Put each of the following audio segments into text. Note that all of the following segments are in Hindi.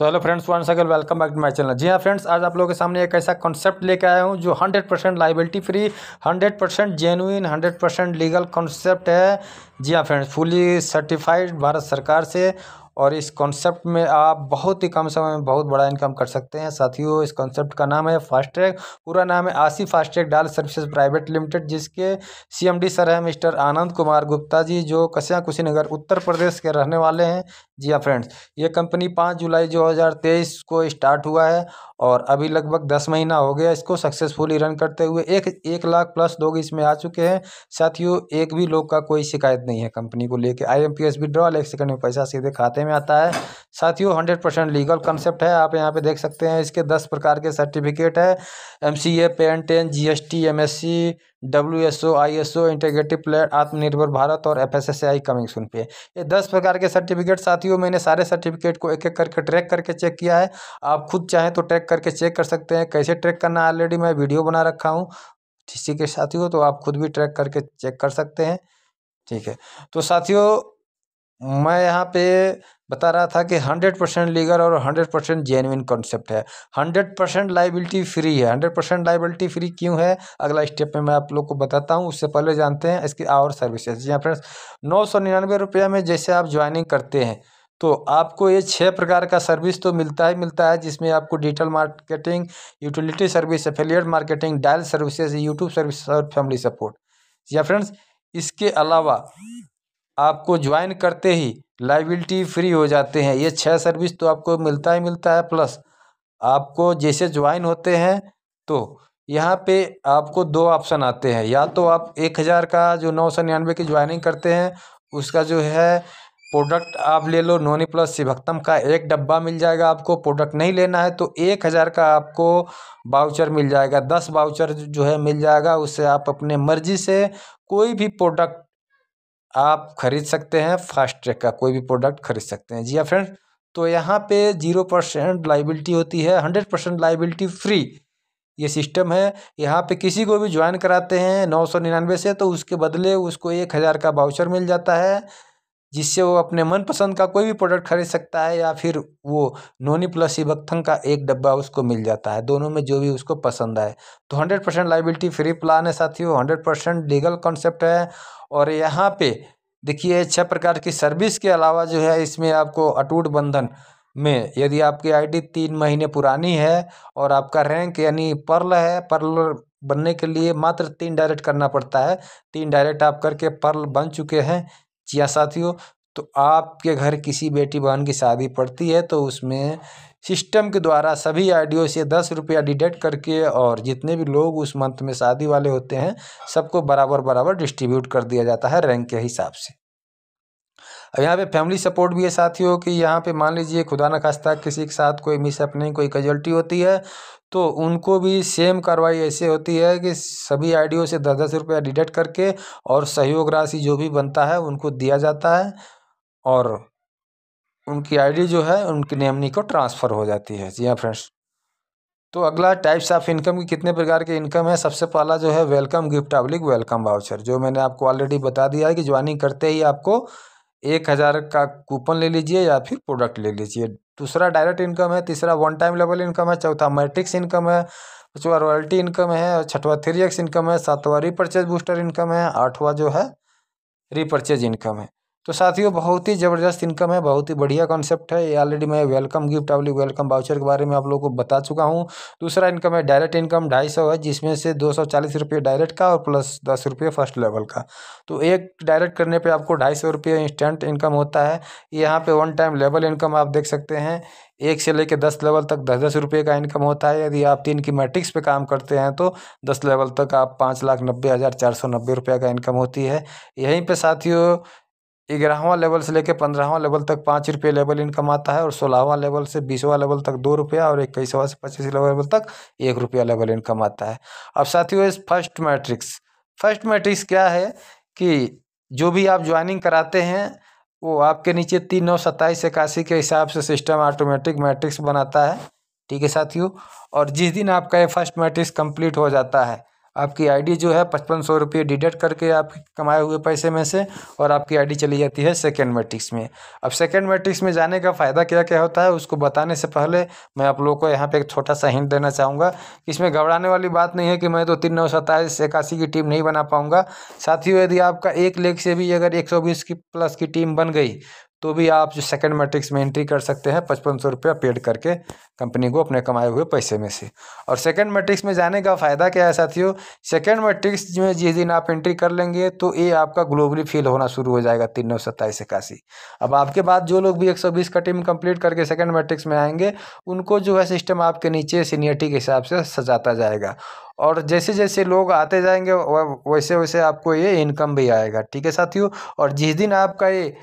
So hello friends, once again welcome back to my channel. जी हाँ फ्रेंड्स, आज आप लोगों के सामने एक ऐसा कॉन्सेप्ट लेके आया हूँ जो 100% liability free, 100% genuine, 100% legal concept है। जी हाँ फ्रेंड्स, फुली सर्टिफाइड भारत सरकार से। और इस कॉन्सेप्ट में आप बहुत ही कम समय में बहुत बड़ा इनकम कर सकते हैं। साथियों, इस कॉन्सेप्ट का नाम है फास्ट ट्रैक। पूरा नाम है आशी फास्ट ट्रैक डाल सर्विसेज प्राइवेट लिमिटेड, जिसके CMD सर है मिस्टर आनंद कुमार गुप्ता जी, जो कस्या कुशीनगर उत्तर प्रदेश के रहने वाले हैं। जी हाँ फ्रेंड्स, ये कंपनी 5 जुलाई 2023 को स्टार्ट हुआ है और अभी लगभग 10 महीना हो गया इसको सक्सेसफुली रन करते हुए। एक लाख प्लस लोग इसमें आ चुके हैं। साथियों, एक भी लोग का कोई शिकायत नहीं है कंपनी को लेके। IMPS विड्रॉल 1 सेकंड में पैसा सीधे खाते में आता है। साथियों, 100% लीगल कंसेप्ट है। आप यहाँ पे देख सकते हैं इसके 10 प्रकार के सर्टिफिकेट है। MCA, PN10, GST, MSc, WSO, ISO, integrated player, आत्मनिर्भर भारत और FSSAI कमिंग सून पे। ये 10 प्रकार के सर्टिफिकेट। साथियों, मैंने सारे सर्टिफिकेट को एक एक करके ट्रैक करके चेक किया है। आप खुद चाहें तो ट्रैक करके चेक कर सकते हैं। कैसे ट्रैक करना है ऑलरेडी मैं वीडियो बना रखा हूँ, ठीक है साथियों, तो आप खुद भी ट्रैक करके चेक कर सकते हैं। ठीक है, तो साथियों, मैं यहाँ पे बता रहा था कि 100% लीगल और 100% जेन्युइन कॉन्सेप्ट है। 100% लाइबिलिटी फ्री है। 100% लाइबिलिटी फ्री क्यों है, अगला स्टेप में मैं आप लोग को बताता हूँ। उससे पहले जानते हैं इसकी और सर्विसेज। जी हाँ फ्रेंड्स, 999 रुपये में जैसे आप ज्वाइनिंग करते हैं तो आपको ये 6 प्रकार का सर्विस तो मिलता ही मिलता है, जिसमें आपको digital marketing, utility service, affiliate marketing, dial services, YouTube service और फैमिली सपोर्ट। जी हाँ फ्रेंड्स, इसके अलावा आपको ज्वाइन करते ही लाइबिलिटी फ्री हो जाते हैं। ये 6 सर्विस तो आपको मिलता ही मिलता है। प्लस आपको जैसे ज्वाइन होते हैं तो यहाँ पे आपको 2 ऑप्शन आते हैं। या तो आप 1000 का जो 999 की ज्वाइनिंग करते हैं उसका जो है प्रोडक्ट आप ले लो। नोनी प्लस शिवक्तम का 1 डब्बा मिल जाएगा आपको। प्रोडक्ट नहीं लेना है तो 1000 का आपको वाउचर मिल जाएगा। 10 वाउचर जो है मिल जाएगा। उससे आप अपने मर्जी से कोई भी प्रोडक्ट आप खरीद सकते हैं। फास्ट ट्रैक का कोई भी प्रोडक्ट खरीद सकते हैं। जी हाँ फ्रेंड्स, तो यहाँ पे 0% लाइबिलिटी होती है, 100% लाइबिलिटी फ्री ये सिस्टम है। यहाँ पे किसी को भी ज्वाइन कराते हैं 999 से तो उसके बदले उसको 1000 का वाउचर मिल जाता है, जिससे वो अपने मनपसंद का कोई भी प्रोडक्ट खरीद सकता है, या फिर वो नोनी प्लस शिवक्तम का 1 डब्बा उसको मिल जाता है। दोनों में जो भी उसको पसंद आए। तो 100% लाइबिलिटी फ्री प्लान है साथियों, 100% लीगल कॉन्सेप्ट है। और यहाँ पे देखिए 6 प्रकार की सर्विस के अलावा जो है इसमें आपको अटूट बंधन में, यदि आपकी ID 3 महीने पुरानी है और आपका रैंक यानी पर्ल है, पर्ल बनने के लिए मात्र 3 डायरेक्ट करना पड़ता है। 3 डायरेक्ट आप करके पर्ल बन चुके हैं। जी हाँ साथियों, तो आपके घर किसी बेटी बहन की शादी पड़ती है तो उसमें सिस्टम के द्वारा सभी आईडियो से 10 रुपया डिडक्ट करके और जितने भी लोग उस मंथ में शादी वाले होते हैं सबको बराबर बराबर डिस्ट्रीब्यूट कर दिया जाता है रैंक के हिसाब से। अब यहाँ पे फैमिली सपोर्ट भी है साथियों, कि यहाँ पे मान लीजिए खुदा न खास्ता किसी के साथ कोई मिसहैपनिंग, कोई कैजुअल्टी होती है तो उनको भी सेम कार्रवाई ऐसे होती है कि सभी आईडियो से 10-10 रुपया डिडक्ट करके और सहयोग राशि जो भी बनता है उनको दिया जाता है और उनकी ID जो है उनकी नेमनी को ट्रांसफ़र हो जाती है। जी हाँ फ्रेंड्स, तो अगला टाइप्स ऑफ इनकम की कितने प्रकार के इनकम है। सबसे पहला जो है welcome gift public welcome voucher, जो मैंने आपको ऑलरेडी बता दिया है कि ज्वाइनिंग करते ही आपको 1000 का कूपन ले लीजिए या फिर प्रोडक्ट ले लीजिए। दूसरा डायरेक्ट इनकम है। तीसरा वन टाइम लेवल इनकम है। चौथा मैट्रिक्स इनकम है। पाँचवा रॉयल्टी इनकम है। छठवा 3x इनकम है। सातवां रीपर्चेज बूस्टर इनकम है। आठवां जो है रीपर्चेज इनकम है। तो साथियों, बहुत ही ज़बरदस्त इनकम है, बहुत ही बढ़िया कॉन्सेप्ट है ये। ऑलरेडी मैं welcome gift public welcome voucher के बारे में आप लोगों को बता चुका हूँ। दूसरा इनकम है डायरेक्ट इनकम 250 है, जिसमें से 240 रुपये डायरेक्ट का और प्लस 10 रुपये फर्स्ट लेवल का। तो एक डायरेक्ट करने पे आपको 250 रुपये इंस्टेंट इनकम होता है। यहाँ पे वन टाइम लेवल इनकम आप देख सकते हैं, 1 से लेकर 10 लेवल तक 10-10 रुपये का इनकम होता है। यदि आप 3 की मैट्रिक्स पे काम करते हैं तो 10 लेवल तक आप 5,90,490 रुपये का इनकम होती है। यहीं पे साथियों 11वां लेवल से लेकर 15वां लेवल तक 5 रुपये लेवल इनकम आता है और 16वां लेवल से 20वां लेवल तक 2 रुपया और 21वां से 25 लेवल तक 1 रुपया लेवल इनकम आता है। अब साथियों, इस फर्स्ट मैट्रिक्स क्या है कि जो भी आप ज्वाइनिंग कराते हैं वो आपके नीचे 3, 9, 27, 81 के हिसाब से सिस्टम ऑटोमेटिक मैट्रिक्स बनाता है। ठीक है साथियों, और जिस दिन आपका ये फर्स्ट मैट्रिक्स कंप्लीट हो जाता है, आपकी आईडी जो है 5500 रुपये डिडक्ट करके आप कमाए हुए पैसे में से, और आपकी आईडी चली जाती है सेकेंड मैट्रिक्स में। अब सेकेंड मैट्रिक्स में जाने का फ़ायदा क्या क्या होता है उसको बताने से पहले मैं आप लोगों को यहाँ पे एक छोटा सा हिंट देना चाहूँगा। इसमें घबराने वाली बात नहीं है कि मैं तो 3-9-27-81 की टीम नहीं बना पाऊँगा। साथियों, यदि आपका एक लेग से भी अगर 120 की प्लस की टीम बन गई तो भी आप जो सेकंड मैट्रिक्स में एंट्री कर सकते हैं 5500 रुपया पेड करके कंपनी को अपने कमाए हुए पैसे में से। और सेकंड मैट्रिक्स में जाने का फ़ायदा क्या है साथियों, सेकंड मैट्रिक्स में जिस दिन आप एंट्री कर लेंगे तो ये आपका ग्लोबली फील होना शुरू हो जाएगा 3-9-27-81। अब आपके बाद जो लोग भी 120 का टीम कंप्लीट करके सेकंड मैट्रिक्स में आएंगे उनको जो है सिस्टम आपके नीचे सीनियरिटी के हिसाब से सजाता जाएगा, और जैसे जैसे लोग आते जाएंगे वैसे वैसे आपको ये इनकम भी आएगा। ठीक है साथियों, और जिस दिन आपका ये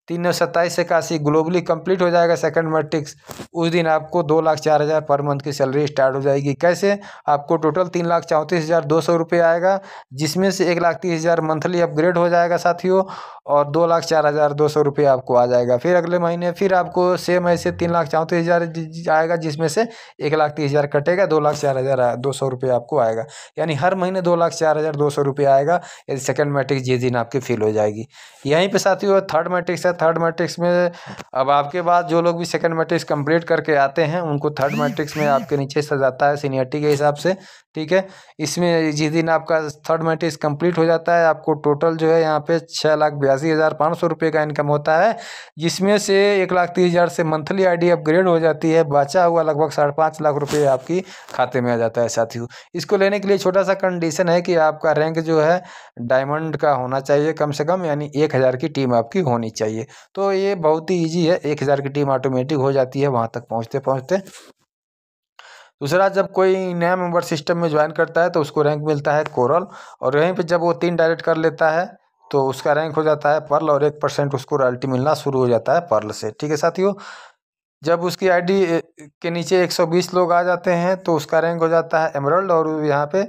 3-9-27-81 ग्लोबली कंप्लीट हो जाएगा सेकंड मैट्रिक्स, उस दिन आपको 2,04,000 पर मंथ की सैलरी स्टार्ट हो जाएगी। कैसे? आपको टोटल 3,34,200 रुपये आएगा, जिसमें से 1,30,000 मंथली अपग्रेड हो जाएगा साथियों, और 2,04,200 रुपये आपको आ जाएगा। फिर अगले महीने फिर आपको सेम ऐसे 3,34,000 आएगा, जिसमें से 1,30,000 कटेगा, 2,04,200 रुपये आपको आएगा। यानी हर महीने 2,04,200 रुपये आएगा यदि सेकंड मैट्रिक्स जिस दिन आपकी फिल हो जाएगी। यहीं पे साथियों थर्ड मैट्रिक्स है। थर्ड मैट्रिक्स में अब आपके बाद जो लोग भी सेकंड मैट्रिक्स कंप्लीट करके आते हैं उनको थर्ड मैट्रिक्स में आपके नीचे सजाता है सीनियरिटी के हिसाब से। ठीक है, इसमें जिस दिन आपका थर्ड मैट्रिक्स कंप्लीट हो जाता है आपको टोटल जो है यहाँ पे 6,82,500 रुपये का इनकम होता है, जिसमें से 1,30,000 से मंथली आईडी अपग्रेड हो जाती है। बचा हुआ लगभग 5.5 लाख रुपये आपकी खाते में आ जाता है साथियों। इसको लेने के लिए छोटा सा कंडीशन है कि आपका रैंक जो है डायमंड का होना चाहिए कम से कम, यानी 1,000 की टीम आपकी होनी चाहिए। तो ये बहुत ही ईजी है, 1,000 की टीम ऑटोमेटिक हो जाती है वहाँ तक पहुँचते पहुँचते। दूसरा, जब कोई नया मेंबर सिस्टम में ज्वाइन करता है तो उसको रैंक मिलता है कोरल, और यहीं पे जब वो 3 डायरेक्ट कर लेता है तो उसका रैंक हो जाता है पर्ल, और 1% उसको रॉयल्टी मिलना शुरू हो जाता है पर्ल से। ठीक है साथियों, जब उसकी आईडी के नीचे 120 लोग आ जाते हैं तो उसका रैंक हो जाता है एमरल्ड, और यहाँ पे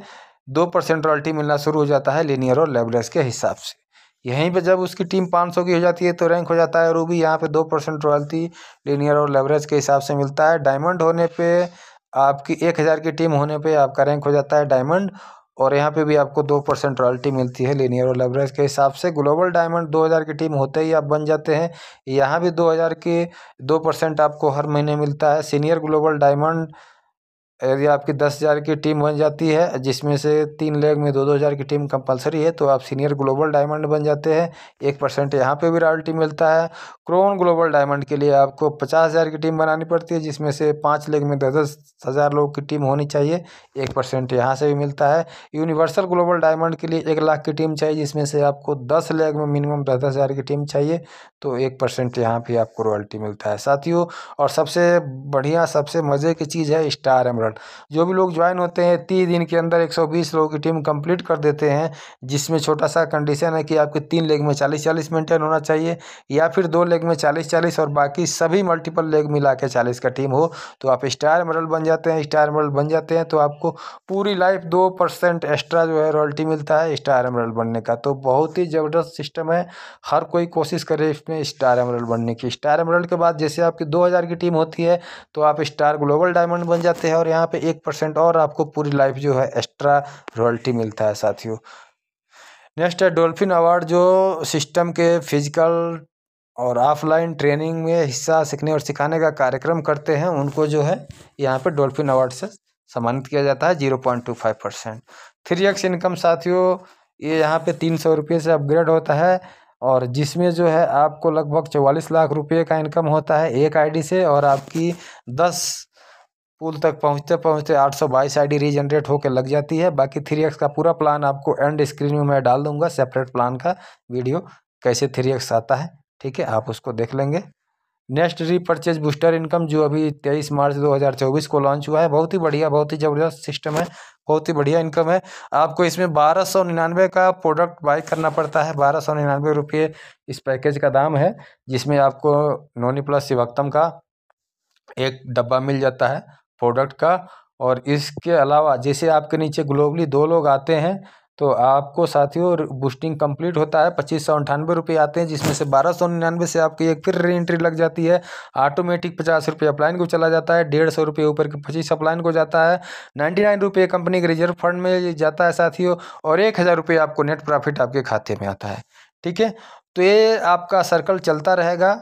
2% रॉयल्टी मिलना शुरू हो जाता है लीनियर और लेवरेज के हिसाब से। यहीं पे जब उसकी टीम 500 की हो जाती है तो रैंक हो जाता है रूबी, यहाँ पे 2% रॉयल्टी लीनियर और लेवरेज के हिसाब से मिलता है। डायमंड होने पे आपकी 1,000 की टीम होने पे आपका रैंक हो जाता है डायमंड, और यहाँ पे भी आपको 2% रॉयल्टी मिलती है लीनियर और लेवरेज के हिसाब से। ग्लोबल डायमंड 2,000 की टीम होते ही आप बन जाते हैं, यहाँ भी 2,000 के 2% आपको हर महीने मिलता है। सीनियर ग्लोबल डायमंड यदि आपकी 10,000 की टीम बन जाती है, जिसमें से 3 लेग में 2-2 हज़ार की टीम कंपलसरी है, तो आप सीनियर ग्लोबल डायमंड बन जाते हैं। 1% यहाँ पे भी रॉयल्टी मिलता है। क्रोन ग्लोबल डायमंड के लिए आपको 50,000 की टीम बनानी पड़ती है, जिसमें से 5 लेग में 10-10 हज़ार लोग की टीम होनी चाहिए। 1% यहाँ से भी मिलता है। यूनिवर्सल ग्लोबल डायमंड के लिए 1,00,000 की टीम चाहिए, जिसमें से आपको 10 लेग में मिनिमम 10-10 हज़ार की टीम चाहिए, तो 1% यहाँ भी आपको रॉयल्टी मिलता है साथियों। और सबसे बढ़िया सबसे मज़े की चीज़ है स्टार एमरल्ड। जो भी लोग ज्वाइन होते हैं 30 दिन के अंदर 120 लोगों की टीम कंप्लीट कर देते हैं, जिसमें छोटा सा कंडीशन है कि आपके 3 लेग में 40-40 मेंटेन होना चाहिए, या फिर 2 लेग में 40-40 और बाकी सभी मल्टीपल लेग मिला के 40 का टीम हो, तो आप स्टार एमरल्ड बन जाते हैं। स्टार एमरल्ड बन जाते हैं तो आपको पूरी लाइफ 2% एक्स्ट्रा जो है रॉयल्टी मिलता है स्टार एमरल्ड बनने का। तो बहुत ही ज़बरदस्त सिस्टम है, हर कोई कोशिश करे इसमें स्टार एमरल्ड बनने की। स्टार एमरल्ड के बाद जैसे आपकी 2,000 की टीम होती है तो आप स्टार ग्लोबल डायमंड बन जाते हैं, और यहाँ पे 1% और आपको पूरी लाइफ जो है एक्स्ट्रा रॉयल्टी मिलता है साथियों। नेक्स्ट है डॉल्फिन अवार्ड, जो सिस्टम के फिजिकल और ऑफलाइन ट्रेनिंग में हिस्सा सीखने और सिखाने का कार्यक्रम करते हैं उनको जो है यहाँ पे डॉल्फिन अवार्ड से सम्मानित किया जाता है 0.25%। 3x इनकम साथियों, ये यहाँ पे 300 रुपये से अपग्रेड होता है, और जिसमें जो है आपको लगभग 44 लाख रुपये का इनकम होता है एक आईडी से, और आपकी 10 पुल तक पहुँचते पहुँचते 822 आईडी रीजनरेट होकर लग जाती है। बाकी 3x का पूरा प्लान आपको एंड स्क्रीन में मैं डाल दूंगा, सेपरेट प्लान का वीडियो कैसे 3x आता है। ठीक है, आप उसको देख लेंगे। नेक्स्ट रीपरचेज बूस्टर इनकम, जो अभी 23 मार्च 2024 को लॉन्च हुआ है, बहुत ही बढ़िया बहुत ही ज़बरदस्त सिस्टम है, बहुत ही बढ़िया इनकम है। आपको इसमें 1299 का प्रोडक्ट बाई करना पड़ता है, 1299 रुपये इस पैकेज का दाम है, जिसमें आपको नोनी प्लस शिवक्तम का एक डब्बा मिल जाता है प्रोडक्ट का। और इसके अलावा जैसे आपके नीचे ग्लोबली 2 लोग आते हैं तो आपको साथियों बूस्टिंग कंप्लीट होता है, 2598 रुपये आते हैं, जिसमें से 1299 से आपकी एक फिर री एंट्री लग जाती है। ऑटोमेटिक 50 रुपये अपलाइन को चला जाता है, 150 रुपये ऊपर के 25 अपलाइन को जाता है, 99 रुपये कंपनी के रिजर्व फंड में जाता है साथियों, और 1000 रुपये आपको नेट प्रॉफिट आपके खाते में आता है। ठीक है, तो ये आपका सर्कल चलता रहेगा।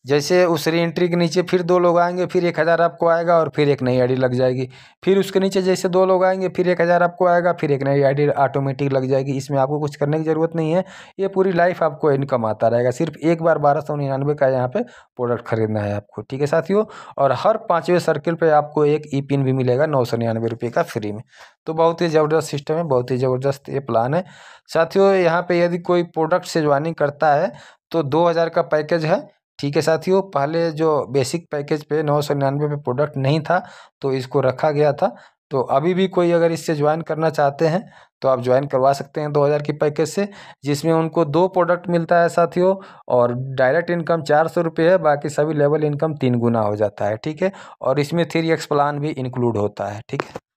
जैसे उस री एंट्री के नीचे फिर 2 लोग आएंगे, फिर 1000 आपको आएगा और फिर एक नई आईडी लग जाएगी। फिर उसके नीचे जैसे 2 लोग आएंगे, फिर 1000 आपको आएगा, फिर एक नई आईडी ऑटोमेटिक लग जाएगी। इसमें आपको कुछ करने की ज़रूरत नहीं है, ये पूरी लाइफ आपको इनकम आता रहेगा। सिर्फ एक बार 1299 का यहाँ पे प्रोडक्ट खरीदना है आपको। ठीक है साथियों, और हर 5वें सर्किल पे आपको एक ई पिन भी मिलेगा 999 रुपये का फ्री में। तो बहुत ही ज़बरदस्त सिस्टम है, बहुत ही ज़बरदस्त ये प्लान है साथियों। यहाँ पे यदि कोई प्रोडक्ट से ज्वाइनिंग करता है तो 2000 का पैकेज है। ठीक है साथियों, पहले जो बेसिक पैकेज पे 999 पे प्रोडक्ट नहीं था तो इसको रखा गया था। तो अभी भी कोई अगर इससे ज्वाइन करना चाहते हैं तो आप ज्वाइन करवा सकते हैं 2000 की पैकेज से, जिसमें उनको 2 प्रोडक्ट मिलता है साथियों, और डायरेक्ट इनकम 400 रुपये है, बाकी सभी लेवल इनकम 3 गुना हो जाता है। ठीक है, और इसमें 3x प्लान भी इंक्लूड होता है। ठीक है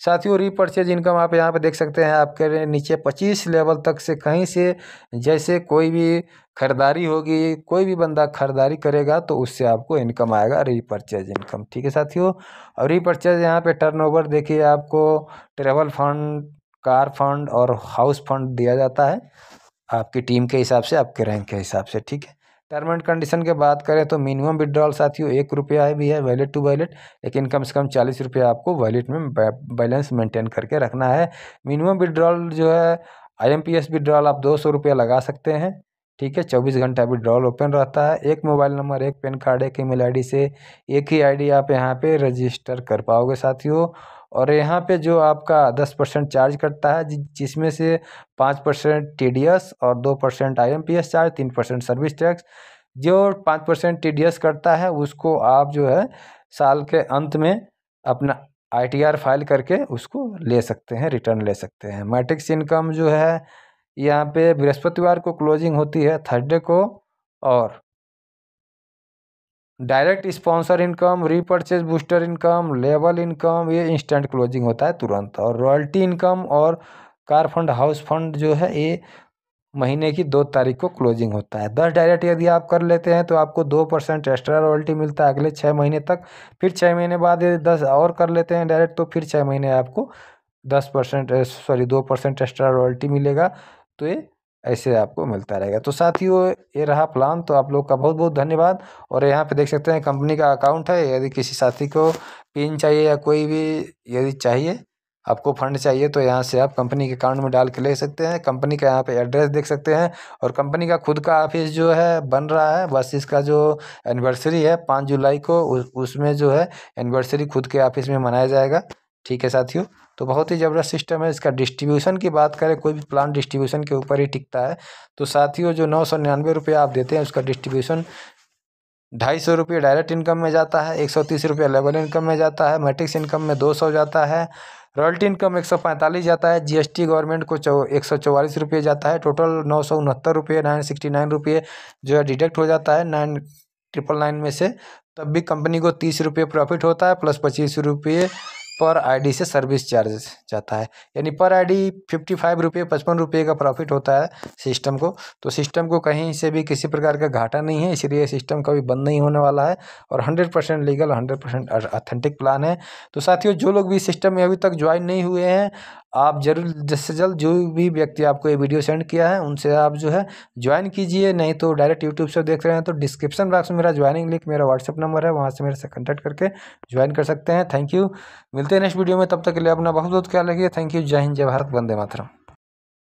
साथियों, रीपर्चेज इनकम आप यहाँ पे देख सकते हैं, आपके नीचे 25 लेवल तक से कहीं से जैसे कोई भी खरीदारी होगी, कोई भी बंदा खरीदारी करेगा तो उससे आपको इनकम आएगा, रीपर्चेज इनकम। ठीक है साथियों, और रीपर्चेज यहाँ पे टर्नओवर देखिए, आपको ट्रेवल फंड, कार फंड और हाउस फंड दिया जाता है आपकी टीम के हिसाब से, आपके रैंक के हिसाब से। ठीक है, टर्म एंड कंडीशन की बात करें तो मिनिमम विड्रॉल साथियों 1 रुपया है भी है वैलेट टू वैलेट, लेकिन कम से कम 40 रुपया आपको वैलेट में बैलेंस मेंटेन करके रखना है। मिनिमम विड्रॉल जो है IMPS विड्रॉल आप 200 रुपया लगा सकते हैं। ठीक है, 24 घंटा विड्रॉल ओपन रहता है। एक मोबाइल नंबर, एक पैन कार्ड, एक ईमेल आईडी से एक ही आईडी आप यहाँ पे रजिस्टर कर पाओगे साथियों। और यहाँ पे जो आपका 10% चार्ज करता है, जिसमें से 5% TDS और 2% IMPS चार्ज, 3% सर्विस टैक्स। जो 5% TDS करता है उसको आप जो है साल के अंत में अपना ITR फाइल करके उसको ले सकते हैं, रिटर्न ले सकते हैं। मैट्रिक्स इनकम जो है यहाँ पे बृहस्पतिवार को क्लोजिंग होती है, थर्सडे को, और direct sponsor income, repurchase booster income, level income, ये इंस्टेंट क्लोजिंग होता है तुरंत। और रॉयल्टी इनकम और कार फंड, हाउस फंड जो है ये महीने की 2 तारीख को क्लोजिंग होता है। 10 डायरेक्ट यदि आप कर लेते हैं तो आपको 2% एक्स्ट्रा रॉयल्टी मिलता है अगले 6 महीने तक। फिर 6 महीने बाद यदि 10 और कर लेते हैं डायरेक्ट तो फिर 6 महीने आपको 2% एक्स्ट्रा रॉयल्टी मिलेगा। तो ये ऐसे आपको मिलता रहेगा। तो साथियों ये रहा प्लान, तो आप लोग का बहुत बहुत धन्यवाद। और यहाँ पे देख सकते हैं कंपनी का अकाउंट है, यदि किसी साथी को पिन चाहिए या कोई भी यदि चाहिए आपको फंड चाहिए तो यहाँ से आप कंपनी के अकाउंट में डाल के ले सकते हैं। कंपनी का यहाँ पे एड्रेस देख सकते हैं, और कंपनी का खुद का ऑफिस जो है बन रहा है। बस इसका जो एनिवर्सरी है 5 जुलाई को, उसमें जो है एनिवर्सरी खुद के ऑफिस में मनाया जाएगा। ठीक है साथियों, तो बहुत ही ज़बरदस्त सिस्टम है। इसका डिस्ट्रीब्यूशन की बात करें, कोई भी प्लान डिस्ट्रीब्यूशन के ऊपर ही टिकता है। तो साथियों जो 999 रुपये आप देते हैं उसका डिस्ट्रीब्यूशन 250 रुपये डायरेक्ट इनकम में जाता है, 130 रुपये लेवल इनकम में जाता है, मैट्रिक्स इनकम में 200 जाता है, रॉयल्टी इनकम 145 जाता है, GST गवर्नमेंट को 144 रुपये जाता है। टोटल 969 रुपये, 969 रुपये जो है डिडक्ट हो जाता है 9999 में से। तब भी कंपनी को 30 रुपये प्रॉफिट होता है, प्लस 25 रुपये पर आईडी से सर्विस चार्ज जाता है, यानी पर आईडी 55 रुपये, 55 रुपये का प्रॉफिट होता है सिस्टम को। तो सिस्टम को कहीं से भी किसी प्रकार का घाटा नहीं है, इसलिए सिस्टम कभी बंद नहीं होने वाला है, और 100% लीगल, 100% ऑथेंटिक प्लान है। तो साथियों जो लोग भी सिस्टम में अभी तक ज्वाइन नहीं हुए हैं, आप जरूर जल्द से जल्द, जो भी व्यक्ति आपको ये वीडियो सेंड किया है उनसे आप जो है ज्वाइन कीजिए। नहीं तो डायरेक्ट यूट्यूब से देख रहे हैं तो डिस्क्रिप्शन बॉक्स में मेरा ज्वाइनिंग लिंक, मेरा व्हाट्सएप नंबर है, वहाँ से मेरे से कॉन्टैक्ट करके ज्वाइन कर सकते हैं। थैंक यू, मिलते हैं नेक्स्ट वीडियो में, तब तक के लिए अपना बहुत बहुत ख्याल रखिए। थैंक यू, जय हिंद, जय भारत, वंदे मातरम।